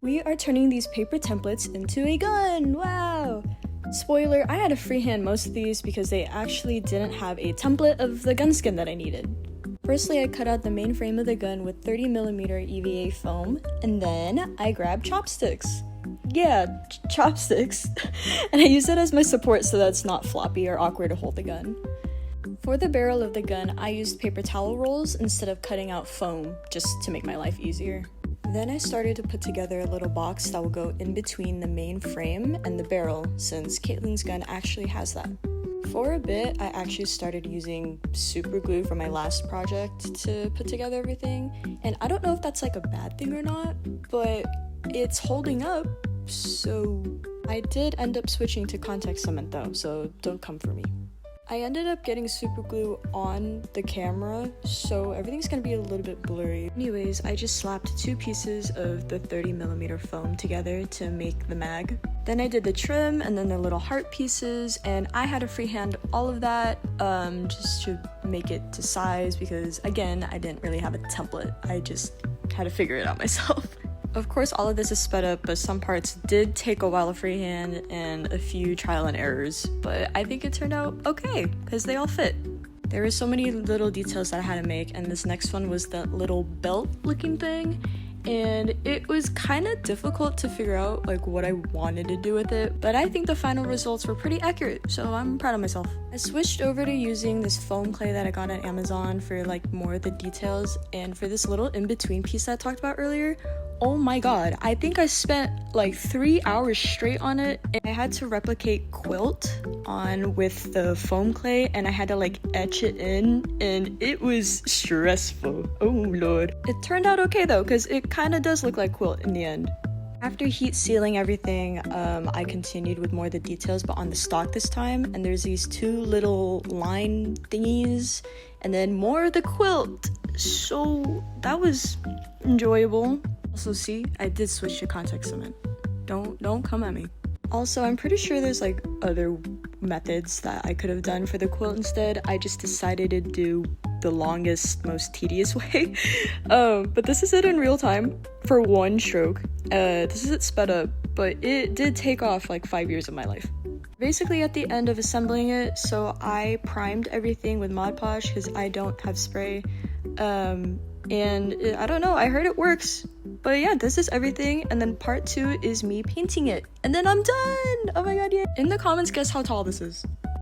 We are turning these paper templates into a gun! Wow! Spoiler, I had to freehand most of these because they actually didn't have a template of the gun skin that I needed. Firstly, I cut out the main frame of the gun with 30mm EVA foam, and then I grabbed chopsticks. Yeah, chopsticks. And I used it as my support so that it's not floppy or awkward to hold the gun. For the barrel of the gun, I used paper towel rolls instead of cutting out foam, just to make my life easier. Then I started to put together a little box that will go in between the main frame and the barrel, since Caitlyn's gun actually has that. For a bit, I actually started using super glue from my last project to put together everything, and I don't know if that's like a bad thing or not, but it's holding up, so I did end up switching to contact cement though, so don't come for me. I ended up getting super glue on the camera, so everything's gonna be a little bit blurry. Anyways, I just slapped 2 pieces of the 30mm foam together to make the mag. Then I did the trim and then the little heart pieces, and I had to freehand all of that just to make it to size because, again, I didn't really have a template. I just had to figure it out myself. Of course, all of this is sped up, but some parts did take a while to freehand and a few trial and errors, but I think it turned out okay, because they all fit. There were so many little details that I had to make, and this next one was that little belt looking thing, and it was kind of difficult to figure out like what I wanted to do with it, but I think the final results were pretty accurate, so I'm proud of myself. I switched over to using this foam clay that I got on Amazon for like more of the details, and for this little in-between piece that I talked about earlier, oh my god, I think I spent like 3 hours straight on it, and I had to replicate quilt on with the foam clay, and I had to like etch it in, and it was stressful. Oh lord. It turned out okay though, because it kind of does look like quilt in the end. After heat sealing everything, I continued with more of the details, but on the stock this time, and there's these 2 little line thingies, and then more of the quilt, so that was enjoyable. Also, see, I did switch to contact cement. Don't come at me. Also, I'm pretty sure there's like other methods that I could have done for the quilt instead. I just decided to do the longest, most tedious way. But this is it in real time for 1 stroke. This is it sped up, but it did take off like 5 years of my life. Basically at the end of assembling it, so I primed everything with Mod Podge because I don't have spray. And I don't know, I heard it works. But yeah, this is everything, and then part 2 is me painting it, and then I'm done! Oh my god, yeah. In the comments, guess how tall this is.